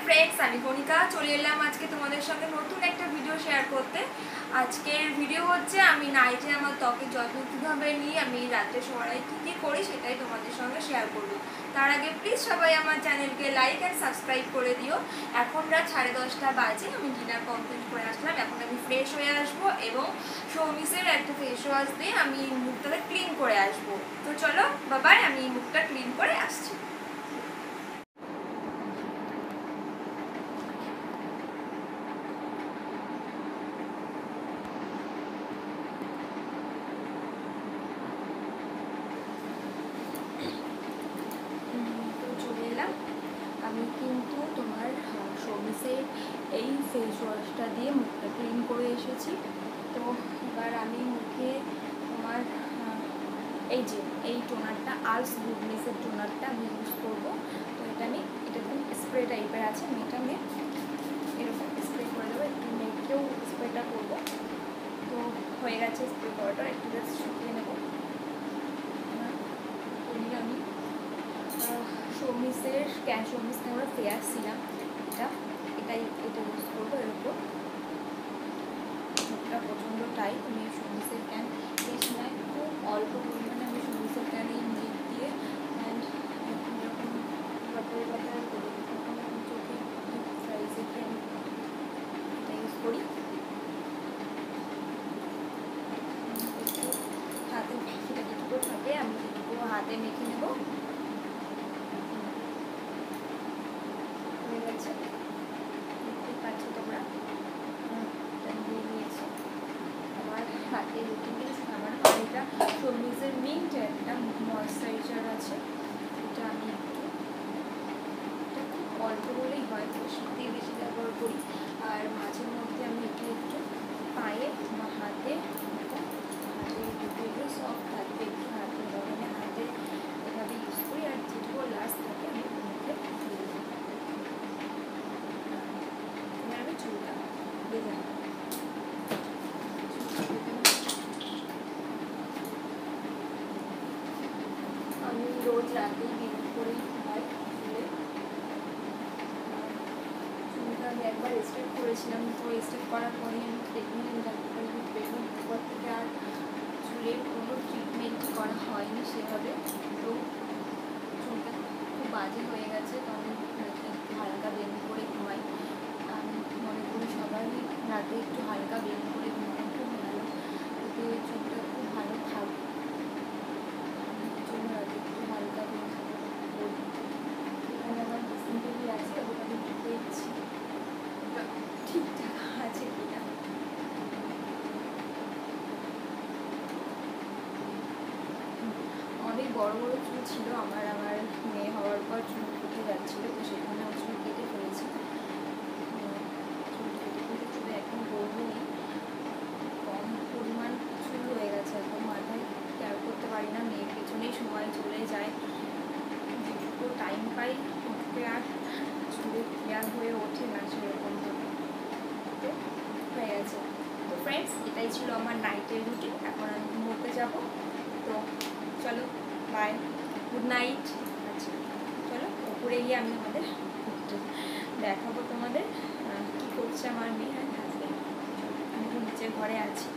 Friends আমি কণিকা চলে এলাম আজকে তোমাদের সঙ্গে নতুন একটা ভিডিও শেয়ার করতে। আজকের ভিডিও হচ্ছে আমি নাইটে আমার ত্বকের যত্ন কিভাবে নিই, আমি রাতে শোয়ার আগে কী করি সেটাই তোমাদের সঙ্গে শেয়ার করব। তার আগে প্লিজ সবাই আমার চ্যানেলকে লাইক অ্যান্ড সাবস্ক্রাইব করে দিও। এখন রাত 10:30 বাজে, আমি ডিনার কমপ্লিট করে আসলাম। এখন আমি ফ্রেশ হয়ে আসবো এবং সৌমিসের একটা ফেস ওয়াশ দিয়ে আমি মুখটাকে ক্লিন করে আসবো। তো চলো বাবাই, আমি মুখটা ক্লিন করে আসছি। আমি কিন্তু তোমার সৌমিসের এই ফেস ওয়াশটা দিয়ে মুখটা ক্লিন করে এসেছি। তো এবার আমি মুখে তোমার এই টোনারটা আর্স গুডনেসের টোনারটা আমি ইউজ করবো। তো এটা খুব স্প্রে টাইপের আছে, আমি এটা এরকম স্প্রে করে দেবো, একটু মেখেও স্প্রেটা করবো। তো হয়ে গেছে স্প্রে করাটা, একটু জাস্ট শুকিয়ে নেবো। আমি সৌমিসকে আমরা ফেয়ার ছিলাম, এটা ইউজ করবো। এর উপর মুখটা প্রচণ্ড টাইট, আমি সৌমিসের ক্যান বেশি নয়, খুব অল্প পরিমাণে আমি সৌমিসের ক্যান এই নেট দিয়ে অ্যান্ড এরকম বাটার করি, চোখে সাইজের ক্যান এটা ইউজ করি। হাতে সেটা যেটুকু থাকে আমি সেটুকু হাতে মেখে নেবো। দেখতে পাচ্ছ তোমরা, দিয়ে নিয়েছি আমার হাতে রুটিনে। আমার এটা সৌমিসের মিন্ট একটা ময়েশ্চারাইজার আছে, এটা আমি এটা খুব অল্প হলেই হয়, তো শীতে বেশি ব্যবহার করি। আর মাঝে মধ্যে আমি এটা একটু পায়ে বা হাতে একটু সফট থাকবে, একটু হাতে হাতে এভাবে ইউজ করি। আর যেটুকু লাস্ট থাকে আমি মুখে চুলটা বেঁধে নেব। আমি রোজ রাতেই মেকআপ করেই ঘুমাই। চুলটা আমি একবার স্ট্রেট করেছিলাম, তো স্ট্রেট করার পরে আমি প্রেগনেন্ট জানতে পারি। প্রেগনেন্ট পর থেকে আর চুলের কোনো ট্রিটমেন্ট করা হয়নি সেভাবে। তো চুলটা খুব বাজে হয়ে গেছে, তো আমি একটু হালকা বেন্ড করে ঘুমাই। আমি মনে করি সবাই রাতে একটু হালকা বেন্ড করে ঘুমানো খুব ভালো, এতে চুলটা খুব ভালো থাকবে। জন্য রাতে একটু হালকা বেন্ড করি। এখানে আমার ড্রেসিং টেবিল আছে, ওটা আমি দেখছি ওটা ঠিকঠাক আছে কিনা। অনেক বড় বড় চুল ছিল আমার মেয়ে হওয়ার পর চুল উঠে যাচ্ছিলো, তো সেখানে আমি চুল কেটে ফেলেছি। চুলে এখন বলবো নেই, কম পরিমাণ চুল হয়ে গেছে, এখন মাথায় কেয়ার করতে পারি না, মেয়ের পেছনেই সময় চলে যায়। যেটুকু টাইম পাই উঠতে আর চুলে কেয়ার হয়ে ওঠে না সেরকমভাবে। তো হয়ে গেছে। তো ফ্রেন্ডস, এটাই ছিল আমার নাইটের রুটিন। এখন আমি ঘুমোতে যাবো। তো চলো বাই, গুড নাইট। আচ্ছা চলো উপরে গিয়ে আমি আমাদের দেখাবো তোমাদের কী করছে আমার মেয়ে আর হাজবেন্ড। আমি নিচের ঘরে আছি।